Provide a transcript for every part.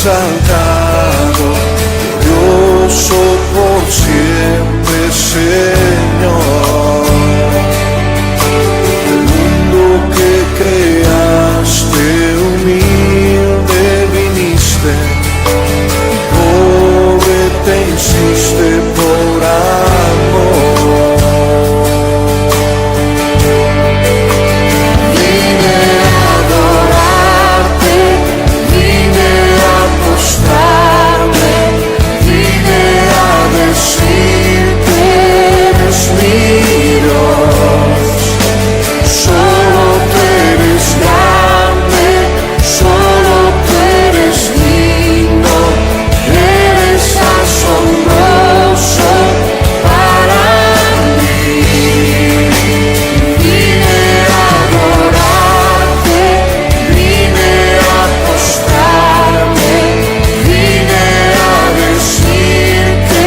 exaltado, glorioso por siempre, Señor. El mundo que creaste, humilde viniste, pobre te hiciste por amor. Vine a adorarte, vine a postrarme, vine a decir que eres mi Dios. Solo tú eres grande, solo tú eres digno, eres asombroso para mí. Vine a adorarte, vine a postrarme, vine a decir que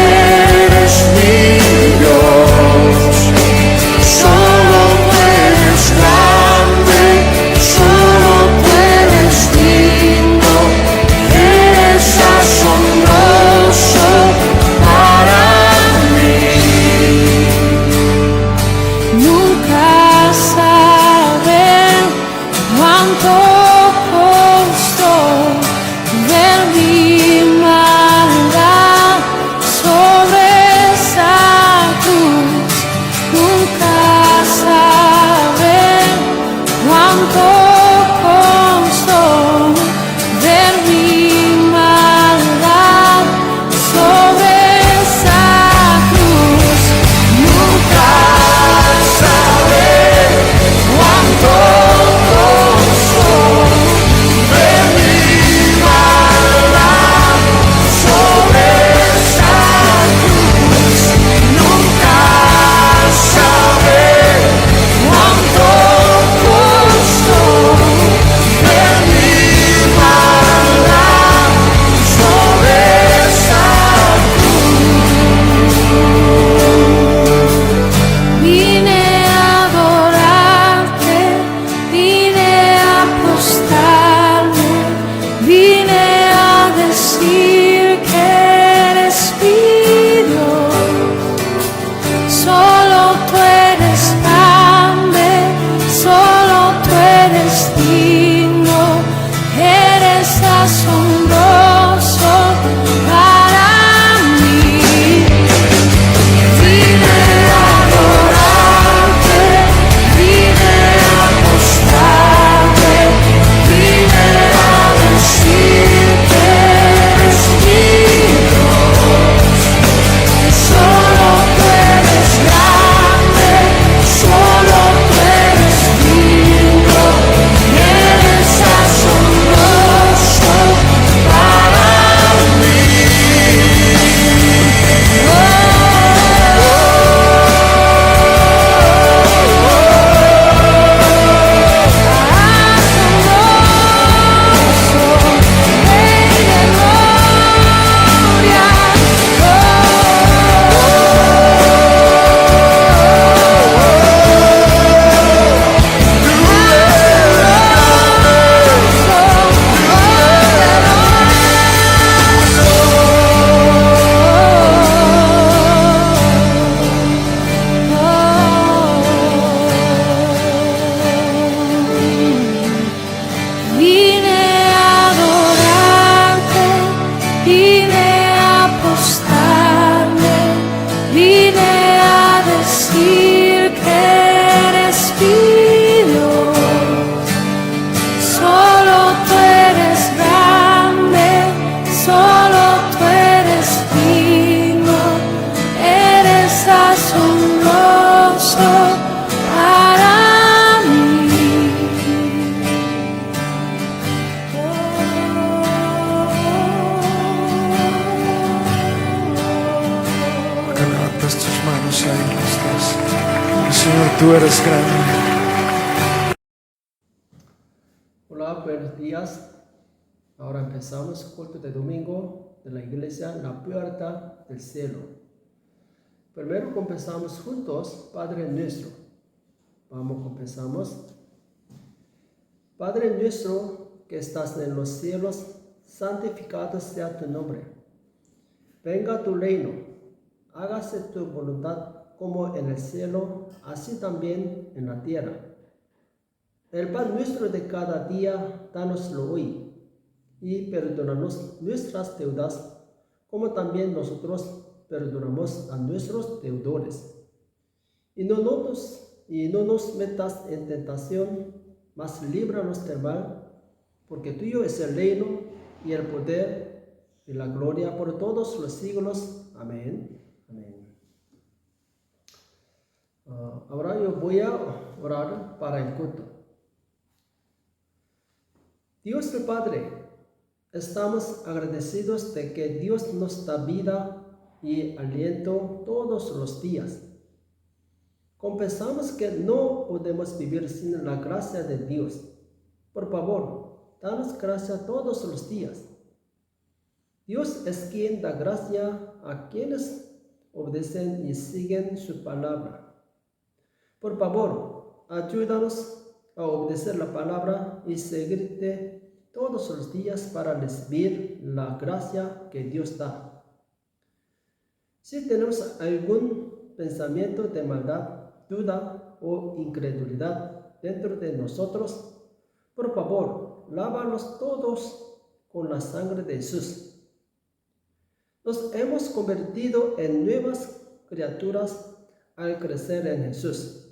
eres mi Dios. Solo tú eres grande, solo tú eres digno, eres asombroso para mí. Nunca saben cuánto costó ver mi maldad sobre esa cruz. Nunca saben cuánto costó ver mi maldad sobre esa cruz. Nunca saben cuánto costó ver mi maldad sobre esa cruz. Nunca saben cuánto costó ver mi maldad sobre esa cruz. Vine a adorarte, vine a postrarme, vine a decir que eres mi Dios. Solo tú eres grande, solo tú eres digno, eres asombroso para mí. Vine a adorarte, vine a postrarme, vine a decir que eres mi Dios. Solo tú eres grande, solo tú eres digno, eres asombroso para mí. Vine a adorarte, vine a postrarme, vine a decir que eres mi Dios. Solo tú eres grande, solo tú eres digno, eres asombroso para mí. Levantas tus manos ahí donde estás. Señor, tú eres grande. Hola, buenos días. Ahora empezamos el culto de domingo de la iglesia La Puerta del Cielo. Primero comenzamos juntos, Padre Nuestro. Vamos, comenzamos. Padre nuestro que estás en los cielos, santificado sea tu nombre. Venga tu reino, hágase tu voluntad como en el cielo, así también en la tierra. El pan nuestro de cada día, danoslo hoy, y perdónanos nuestras deudas, como también nosotros perdonamos a nuestros deudores. Y no nos metas en tentación, mas líbranos del mal, porque tuyo es el reino y el poder y la gloria por todos los siglos. Amén. Amén. Ahora yo voy a orar para el culto. Dios el Padre, estamos agradecidos de que Dios nos da vida y aliento todos los días. Confesamos que no podemos vivir sin la gracia de Dios. Por favor, danos gracia todos los días. Dios es quien da gracia a quienes obedecen y siguen su palabra. Por favor, ayúdanos a obedecer la palabra y seguirte todos los días para recibir la gracia que Dios da. Si tenemos algún pensamiento de maldad, duda o incredulidad dentro de nosotros, por favor, lávalos todos con la sangre de Jesús. Nos hemos convertido en nuevas criaturas al crecer en Jesús.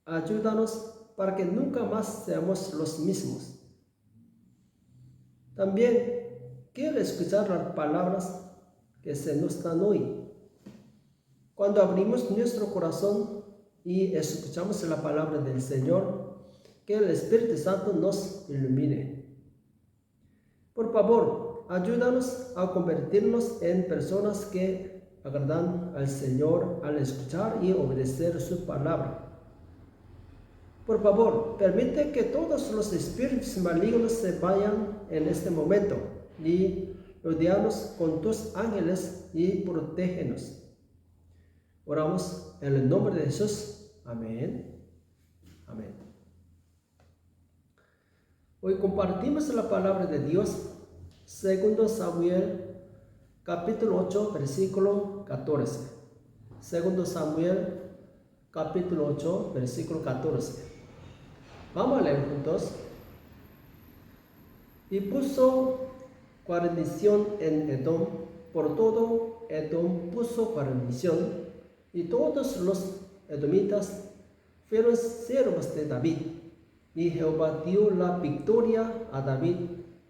Ayúdanos para que nunca más seamos los mismos. También quiero escuchar las palabras que se nos dan hoy. Cuando abrimos nuestro corazón y escuchamos la palabra del Señor, que el Espíritu Santo nos ilumine. Por favor, ayúdanos a convertirnos en personas que agradan al Señor al escuchar y obedecer su palabra. Por favor, permite que todos los espíritus malignos se vayan en este momento y rodeanos con tus ángeles y protégenos. Oramos en el nombre de Jesús. Amén. Amén. Hoy compartimos la palabra de Dios, 2 Samuel, capítulo 8, versículo 14. 2 Samuel, capítulo 8, versículo 14. Vamos a leer juntos. Y puso guarnición en Edom, por todo Edom puso guarnición, y todos los edomitas fueron siervos de David, y Jehová dio la victoria a David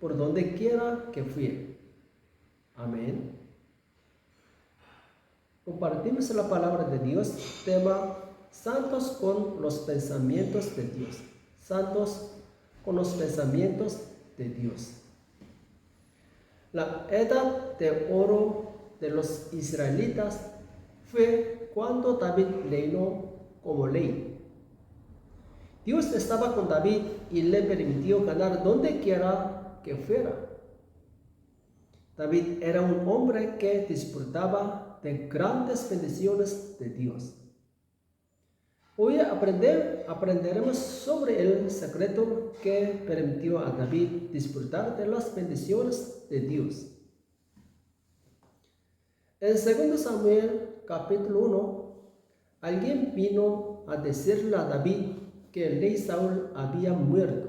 por donde quiera que fue. Amén. Compartimos la palabra de Dios, tema santos con los pensamientos de Dios. Santos con los pensamientos de Dios. La edad de oro de los israelitas fue cuando David reinó como rey. Dios estaba con David y le permitió ganar donde quiera que fuera. David era un hombre que disfrutaba de grandes bendiciones de Dios. Hoy aprenderemos sobre el secreto que permitió a David disfrutar de las bendiciones de Dios. En 2 Samuel capítulo 1, alguien vino a decirle a David que el rey Saúl había muerto.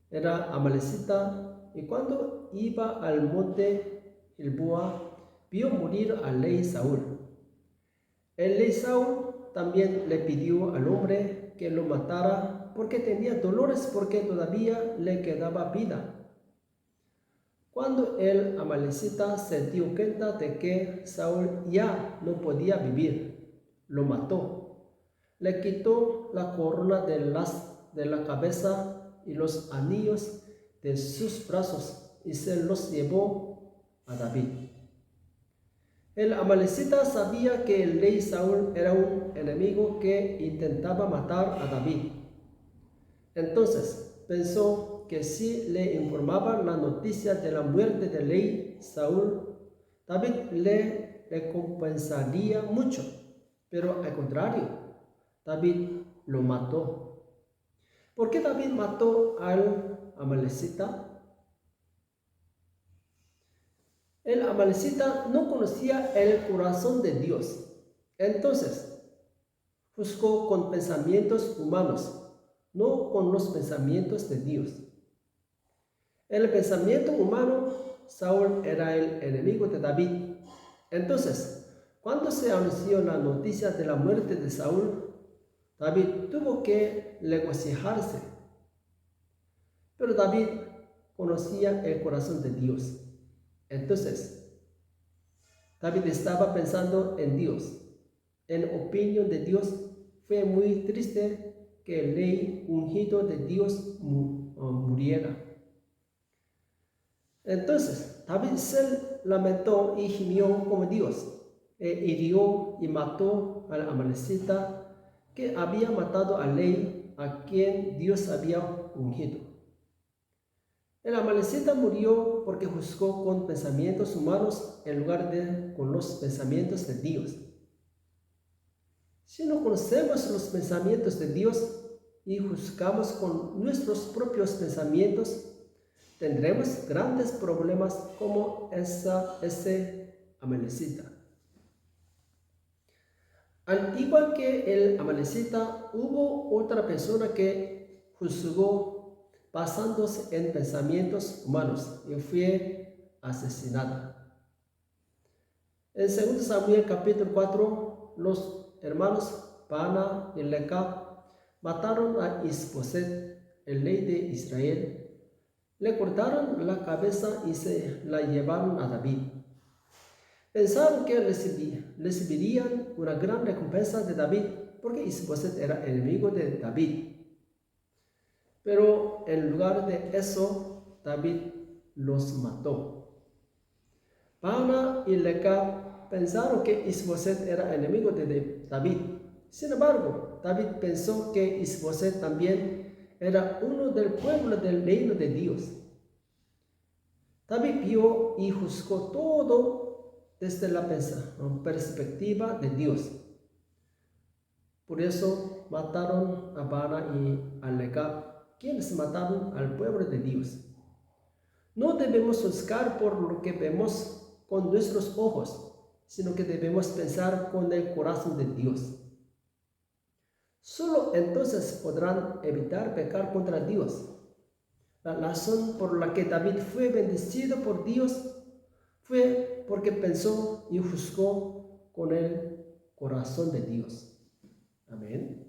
Era amalecita, y cuando iba al monte Gilboa, vio morir al rey Saúl. El rey Saúl también le pidió al hombre que lo matara porque tenía dolores, porque todavía le quedaba vida. Cuando el amalecita se dio cuenta de que Saúl ya no podía vivir, lo mató. Le quitó la corona de la cabeza y los anillos de sus brazos y se los llevó a David. El amalecita sabía que el rey Saúl era un enemigo que intentaba matar a David. Entonces pensó que si le informaba la noticia de la muerte del rey Saúl, David le recompensaría mucho. Pero al contrario, David lo mató. ¿Por qué David mató al amalecita? el amalecita no conocía el corazón de Dios. Entonces, juzgó con pensamientos humanos, no con los pensamientos de Dios. En el pensamiento humano, Saúl era el enemigo de David. Entonces, cuando se anunció la noticia de la muerte de Saúl, David tuvo que regocijarse. Pero David conocía el corazón de Dios. Entonces, David estaba pensando en Dios. En opinión de Dios, fue muy triste que el rey ungido de Dios muriera. Entonces, David se lamentó y gimió como Dios, e hirió y mató al amalecita que había matado al rey a quien Dios había ungido. El amalecita murió porque juzgó con pensamientos humanos en lugar de con los pensamientos de Dios. Si no conocemos los pensamientos de Dios y juzgamos con nuestros propios pensamientos, tendremos grandes problemas como ese amalecita. Al igual que el amalecita, hubo otra persona que juzgó basándose en pensamientos humanos y fue asesinada. En 2 Samuel capítulo 4, los hermanos Baana y Recab mataron a Isboset, el rey de Israel. Le cortaron la cabeza y se la llevaron a David. Pensaron que recibirían una gran recompensa de David, porque Isboset era enemigo de David. Pero en lugar de eso, David los mató. Baana y Recab pensaron que Isboset era enemigo de David. Sin embargo, David pensó que Isboset también era uno del pueblo del reino de Dios. David vio y juzgó todo desde la perspectiva de Dios. Por eso mataron a Baana y a Recab, quienes mataron al pueblo de Dios. No debemos juzgar por lo que vemos con nuestros ojos, sino que debemos pensar con el corazón de Dios. Solo entonces podrán evitar pecar contra Dios. La razón por la que David fue bendecido por Dios fue porque pensó y juzgó con el corazón de Dios. Amén.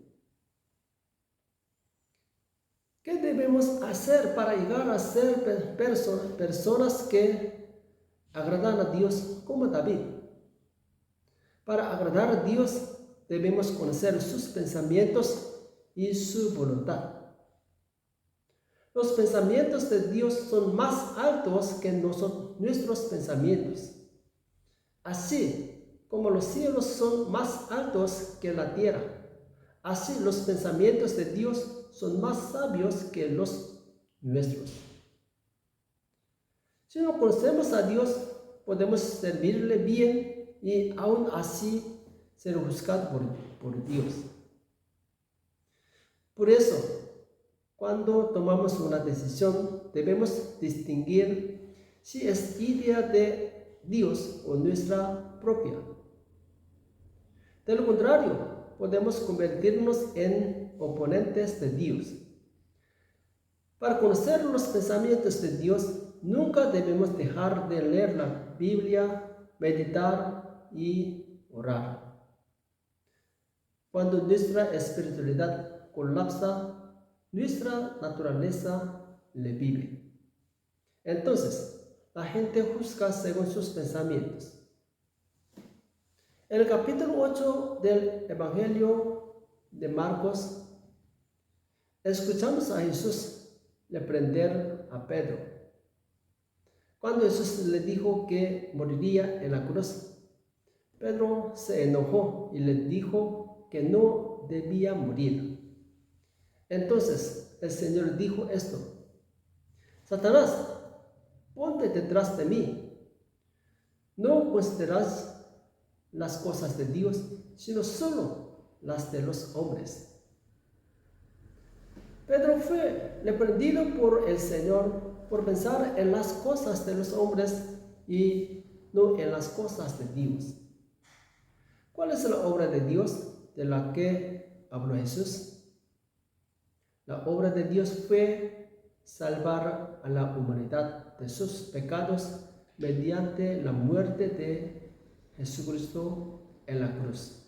¿Qué debemos hacer para llegar a ser personas que agradan a Dios como David? Para agradar a Dios debemos conocer sus pensamientos y su voluntad. Los pensamientos de Dios son más altos que nuestros pensamientos. Así como los cielos son más altos que la tierra, así los pensamientos de Dios son más sabios que los nuestros. Si no conocemos a Dios, podemos servirle bien y aún así ser juzgados por Dios. Por eso, cuando tomamos una decisión, debemos distinguir si es idea de Dios o nuestra propia. De lo contrario, podemos convertirnos en oponentes de Dios. Para conocer los pensamientos de Dios, nunca debemos dejar de leer la Biblia, meditar y orar. Cuando nuestra espiritualidad colapsa, nuestra naturaleza le vive. Entonces, la gente juzga según sus pensamientos. En el capítulo 8 del Evangelio de Marcos, escuchamos a Jesús reprender a Pedro. Cuando Jesús le dijo que moriría en la cruz, Pedro se enojó y le dijo que no debía morir. Entonces el Señor dijo esto: Satanás, ponte detrás de mí. No consideras las cosas de Dios, sino solo las de los hombres. Pedro fue reprendido por el Señor por pensar en las cosas de los hombres y no en las cosas de Dios. ¿Cuál es la obra de Dios de la que habló Jesús? La obra de Dios fue salvar a la humanidad de sus pecados mediante la muerte de Jesucristo en la cruz.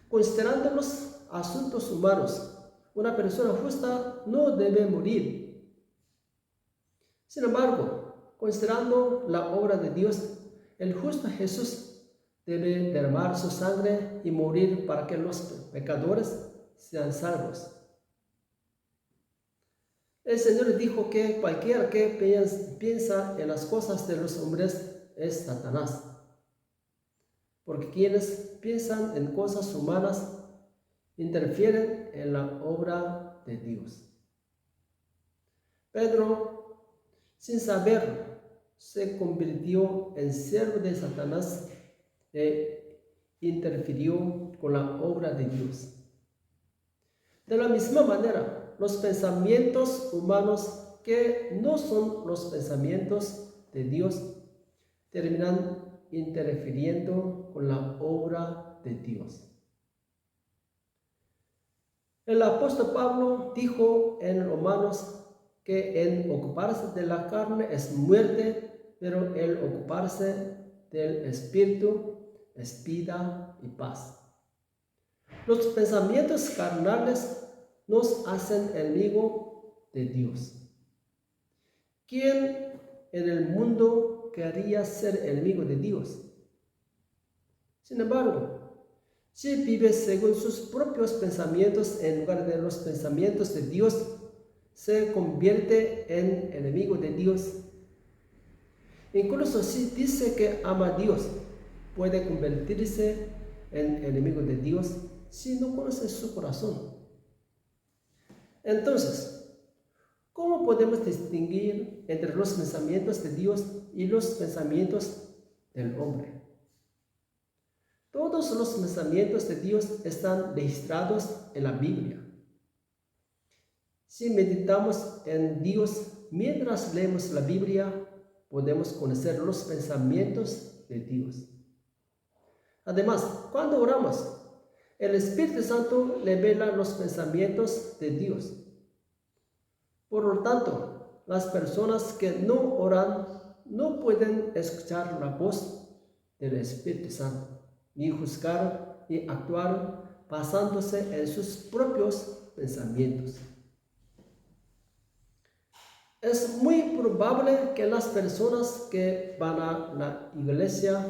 Considerando los asuntos humanos, una persona justa no debe morir. Sin embargo, considerando la obra de Dios, el justo Jesús debe derramar su sangre y morir para que los pecadores sean salvos. El Señor dijo que cualquiera que piensa en las cosas de los hombres es Satanás, porque quienes piensan en cosas humanas interfieren en la obra de Dios. Pedro, sin saberlo, se convirtió en siervo de Satanás e interfirió con la obra de Dios. De la misma manera, los pensamientos humanos que no son los pensamientos de Dios terminan interfiriendo con la obra de Dios. El apóstol Pablo dijo en Romanos que en ocuparse de la carne es muerte, pero el ocuparse del espíritu es vida y paz. Los pensamientos carnales nos hacen enemigo de Dios. ¿Quién en el mundo querría ser enemigo de Dios? Sin embargo, si vive según sus propios pensamientos en lugar de los pensamientos de Dios, se convierte en enemigo de Dios. Incluso si dice que ama a Dios, puede convertirse en enemigo de Dios si no conoce su corazón. Entonces, ¿cómo podemos distinguir entre los pensamientos de Dios y los pensamientos del hombre? Todos los pensamientos de Dios están registrados en la Biblia. Si meditamos en Dios mientras leemos la Biblia, podemos conocer los pensamientos de Dios. Además, cuando oramos, el Espíritu Santo revela los pensamientos de Dios. Por lo tanto, las personas que no oran no pueden escuchar la voz del Espíritu Santo, ni juzgar ni actuar basándose en sus propios pensamientos. Es muy probable que las personas que van a la iglesia,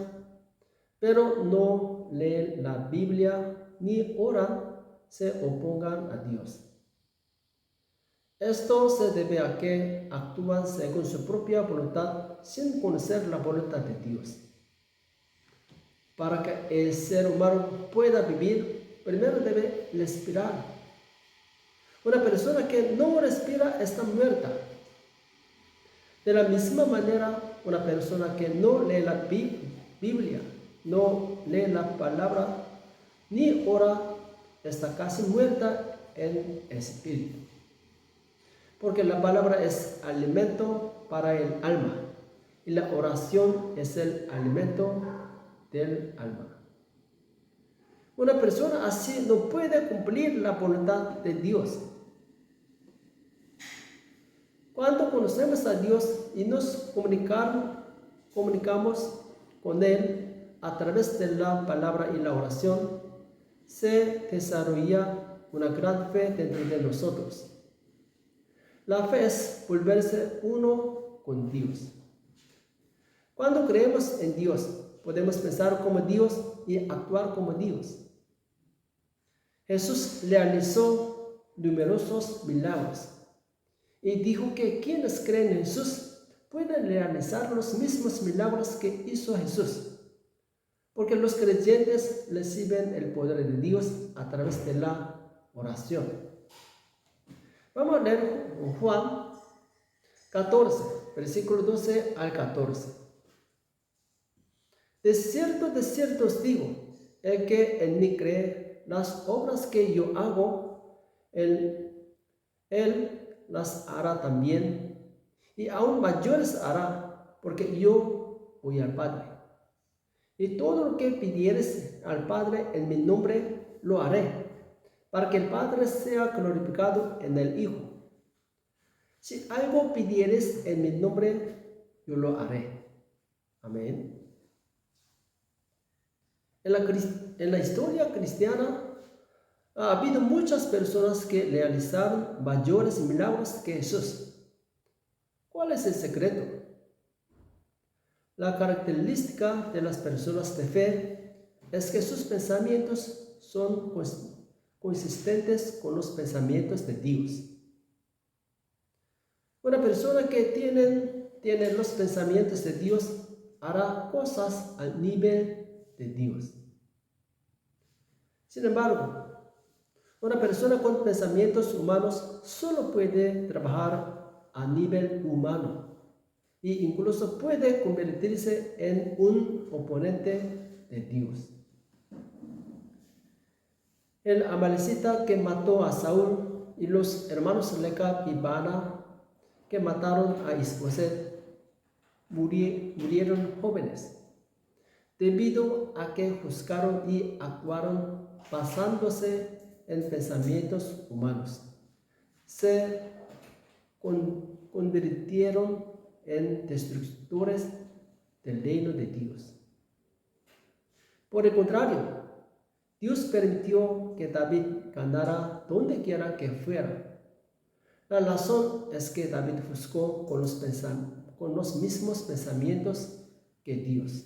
pero no leen la Biblia ni oran, se opongan a Dios. Esto se debe a que actúan según su propia voluntad sin conocer la voluntad de Dios. Para que el ser humano pueda vivir, primero debe respirar. Una persona que no respira está muerta. De la misma manera, una persona que no lee la Biblia, no lee la palabra, ni ora, está casi muerta en espíritu. Porque la palabra es alimento para el alma y la oración es el alimento del alma. Una persona así no puede cumplir la voluntad de Dios. Cuando conocemos a Dios y nos comunicamos con Él a través de la palabra y la oración, se desarrolla una gran fe dentro de nosotros. La fe es volverse uno con Dios. Cuando creemos en Dios, podemos pensar como Dios y actuar como Dios. Jesús realizó numerosos milagros y dijo que quienes creen en Jesús pueden realizar los mismos milagros que hizo Jesús, porque los creyentes reciben el poder de Dios a través de la oración. Vamos a leer Juan 14, versículo 12 al 14. De cierto os digo, el que en mí cree, las obras que yo hago, él las hará también, y aún mayores hará, porque yo y al Padre. Y todo lo que pidieres al Padre en mi nombre, lo haré, para que el Padre sea glorificado en el Hijo. Si algo pidieres en mi nombre, yo lo haré. Amén. En la historia cristiana ha habido muchas personas que realizaron mayores milagros que Jesús. ¿Cuál es el secreto? La característica de las personas de fe es que sus pensamientos son consistentes con los pensamientos de Dios. Una persona que tiene los pensamientos de Dios hará cosas al nivel de Dios. Sin embargo, una persona con pensamientos humanos solo puede trabajar a nivel humano e incluso puede convertirse en un oponente de Dios. El amalecita que mató a Saúl y los hermanos Recab y Baana que mataron a Isboset murieron jóvenes, debido a que juzgaron y actuaron basándose en pensamientos humanos. Se convirtieron en destructores del reino de Dios. Por el contrario, Dios permitió que David ganara donde quiera que fuera. La razón es que David juzgó con los mismos pensamientos que Dios.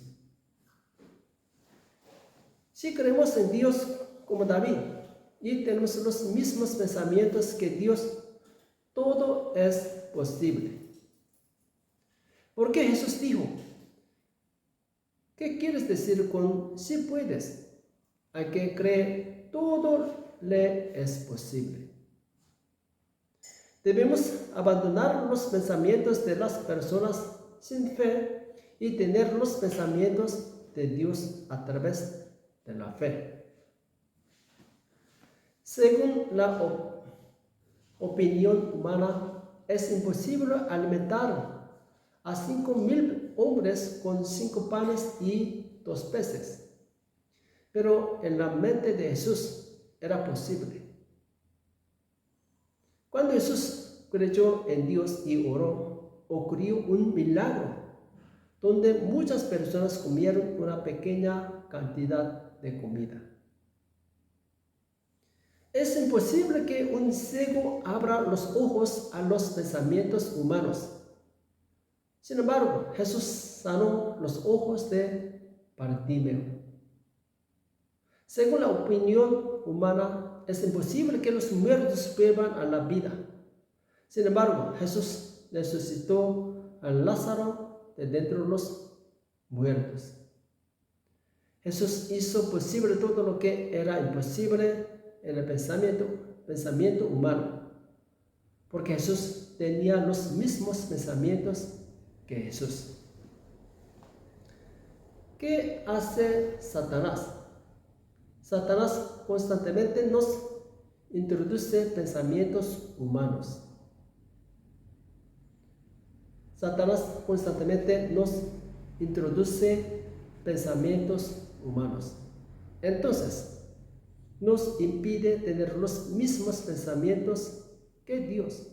Si creemos en Dios como David y tenemos los mismos pensamientos que Dios, todo es posible. Porque Jesús dijo, ¿qué quieres decir con si puedes? Al que cree, todo le es posible. Debemos abandonar los pensamientos de las personas sin fe y tener los pensamientos de Dios a través de la fe. Según la opinión humana, es imposible alimentar a 5,000 hombres con 5 panes y 2 peces. Pero en la mente de Jesús era posible. Cuando Jesús creyó en Dios y oró, ocurrió un milagro, donde muchas personas comieron una pequeña cantidad de comida. Es imposible que un ciego abra los ojos a los pensamientos humanos. Sin embargo, Jesús sanó los ojos de Bartimeo. Según la opinión humana, es imposible que los muertos vuelvan a la vida. Sin embargo, Jesús resucitó a Lázaro de dentro de los muertos. Jesús hizo posible todo lo que era imposible en el pensamiento humano, porque Jesús tenía los mismos pensamientos que Jesús. ¿Qué hace Satanás? Satanás constantemente nos introduce pensamientos humanos. Satanás constantemente nos introduce pensamientos humanos. Entonces, nos impide tener los mismos pensamientos que Dios.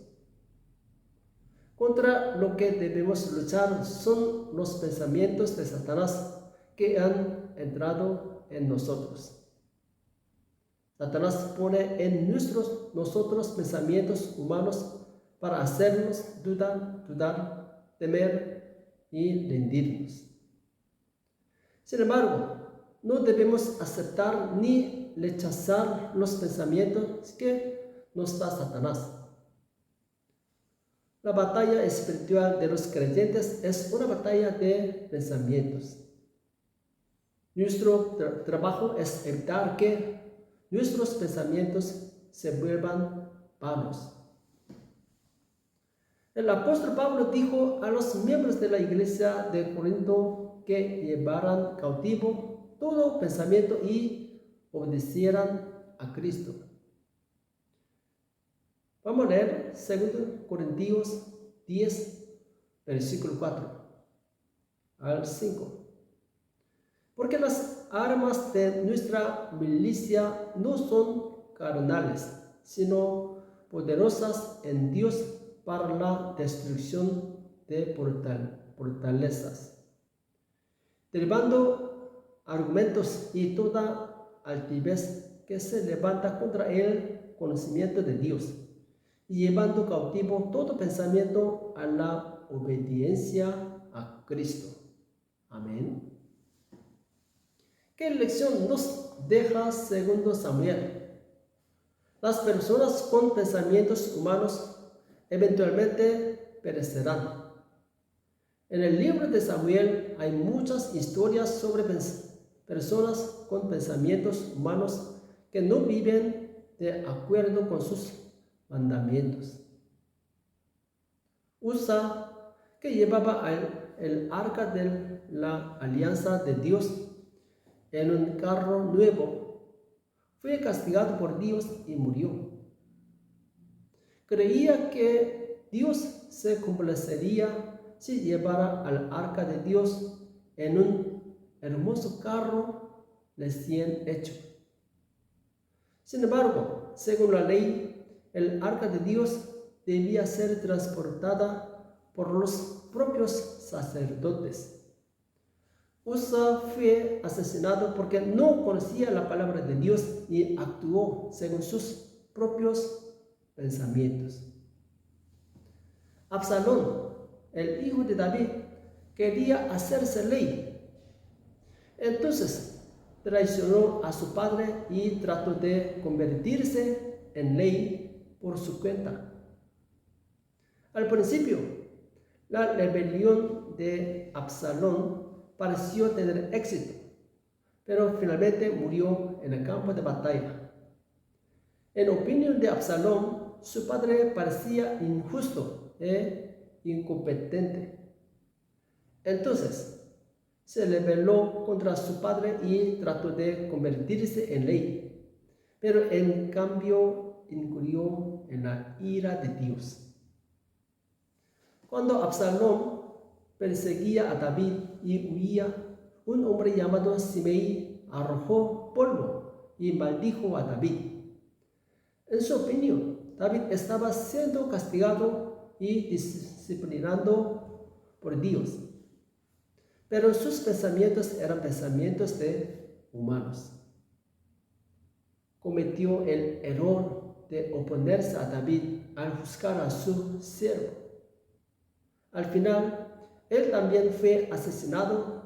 Contra lo que debemos luchar son los pensamientos de Satanás que han entrado en nosotros. Satanás pone en nosotros pensamientos humanos para hacernos dudar, temer y rendirnos. Sin embargo, no debemos aceptar ni rechazar los pensamientos que nos da Satanás. La batalla espiritual de los creyentes es una batalla de pensamientos. Nuestro trabajo es evitar que nuestros pensamientos se vuelvan vanos. El apóstol Pablo dijo a los miembros de la iglesia de Corinto que llevaran cautivo todo pensamiento y obedecieran a Cristo. Vamos a leer 2 Corintios 10, versículo 4. al 5. Porque las armas de nuestra milicia no son carnales, sino poderosas en Dios para la destrucción de fortalezas, derribando argumentos y toda altivez que se levanta contra el conocimiento de Dios, y llevando cautivo todo pensamiento a la obediencia a Cristo. Amén. ¿Qué lección nos deja segundo Samuel? Las personas con pensamientos humanos eventualmente perecerán. En el libro de Samuel hay muchas historias sobre personas con pensamientos humanos que no viven de acuerdo con sus mandamientos. Usa, que llevaba el arca de la alianza de Dios en un carro nuevo, fue castigado por Dios y murió. Creía que Dios se complacería si llevara al arca de Dios en un hermoso carro recién hecho. Sin embargo, según la ley, el arca de Dios debía ser transportada por los propios sacerdotes. Usa fue asesinado porque no conocía la palabra de Dios y actuó según sus propios pensamientos. Absalón, el hijo de David, quería hacerse rey. Entonces traicionó a su padre y trató de convertirse en rey por su cuenta. Al principio, la rebelión de Absalón pareció tener éxito, pero finalmente murió en el campo de batalla. En opinión de Absalón, su padre parecía injusto e incompetente. Entonces, se rebeló contra su padre y trató de convertirse en rey, pero en cambio incurrió en la ira de Dios. Cuando Absalón perseguía a David y huía, un hombre llamado Simei arrojó polvo y maldijo a David. En su opinión, David estaba siendo castigado y disciplinado por Dios, pero sus pensamientos eran pensamientos de humanos. Cometió el error de oponerse a David al juzgar a su siervo. Al final, él también fue asesinado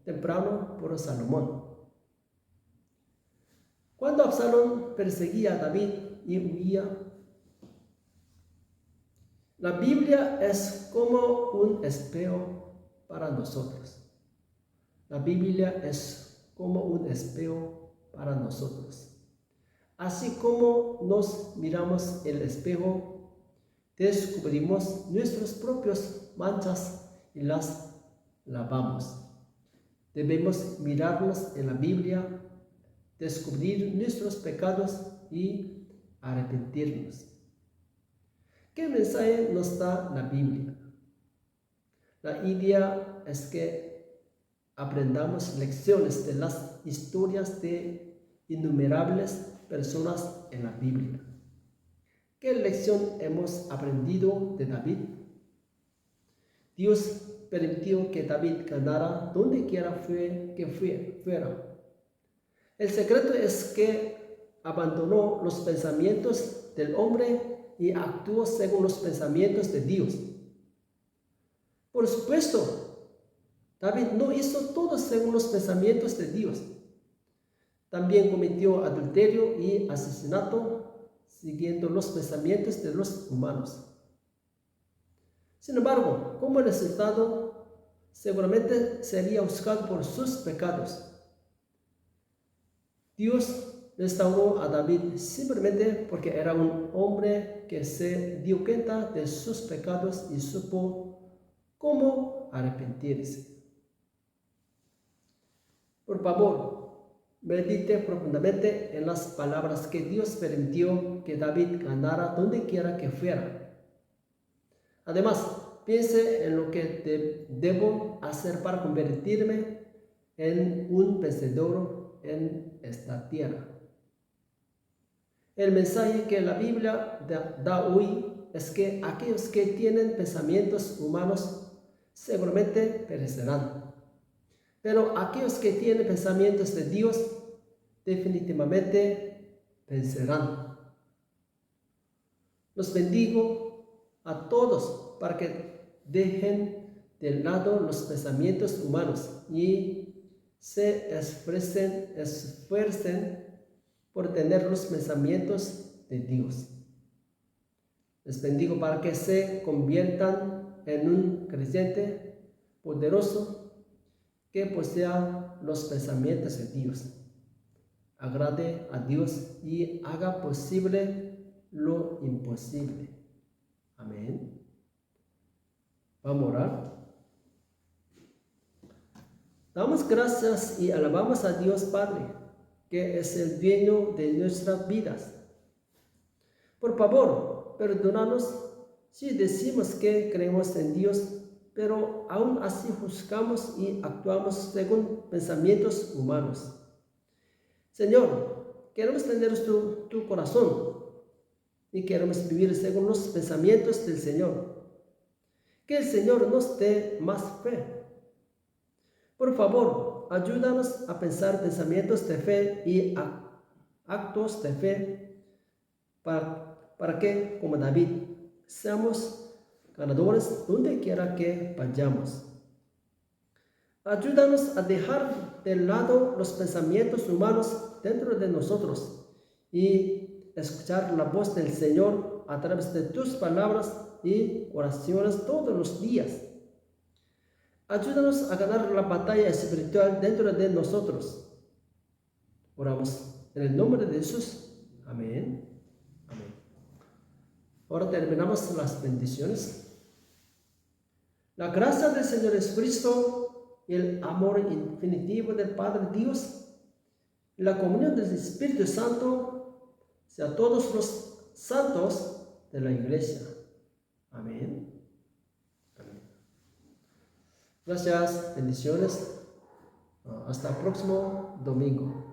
temprano por Salomón. Cuando Absalón perseguía a David y huía, la Biblia es como un espejo para nosotros. La Biblia es como un espejo para nosotros. Así como nos miramos en el espejo, descubrimos nuestras propias manchas y las lavamos. Debemos mirarnos en la Biblia, descubrir nuestros pecados y arrepentirnos. ¿Qué mensaje nos da la Biblia? La idea es que aprendamos lecciones de las historias de innumerables personas en la Biblia. ¿Qué lección hemos aprendido de David? Dios permitió que David ganara donde quiera que fuera. El secreto es que abandonó los pensamientos del hombre y actuó según los pensamientos de Dios. Por supuesto, David no hizo todo según los pensamientos de Dios. También cometió adulterio y asesinato siguiendo los pensamientos de los humanos. Sin embargo, como resultado, seguramente sería juzgado por sus pecados. Dios restauró a David simplemente porque era un hombre que se dio cuenta de sus pecados y supo cómo arrepentirse. Por favor, medite profundamente en las palabras que Dios permitió que David ganara donde quiera que fuera. Además, piense en lo que debo hacer para convertirme en un vencedor en esta tierra. El mensaje que la Biblia da hoy es que aquellos que tienen pensamientos humanos seguramente perecerán. Pero aquellos que tienen pensamientos de Dios definitivamente vencerán. Los bendigo a todos para que dejen de lado los pensamientos humanos y se esfuercen por tener los pensamientos de Dios. Les bendigo para que se conviertan en un creyente poderoso que posea los pensamientos de Dios. Agrade a Dios y haga posible lo imposible. Amén. Vamos a orar. Damos gracias y alabamos a Dios Padre, que es el dueño de nuestras vidas. Por favor, perdónanos si decimos que creemos en Dios, pero aún así juzgamos y actuamos según pensamientos humanos. Señor, queremos tener tu corazón y queremos vivir según los pensamientos del Señor. Que el Señor nos dé más fe. Por favor, ayúdanos a pensar pensamientos de fe y actos de fe para que, como David, seamos ganadores donde quiera que vayamos. Ayúdanos a dejar de lado los pensamientos humanos dentro de nosotros y escuchar la voz del Señor a través de tus palabras y oraciones todos los días. Ayúdanos a ganar la batalla espiritual dentro de nosotros. Oramos en el nombre de Jesús. Amén. Amén. Ahora terminamos las bendiciones. La gracia del Señor Jesucristo y el amor infinitivo del Padre Dios y la comunión del Espíritu Santo sea a todos los santos de la iglesia. Amén. Amén. Gracias, bendiciones. Hasta el próximo domingo.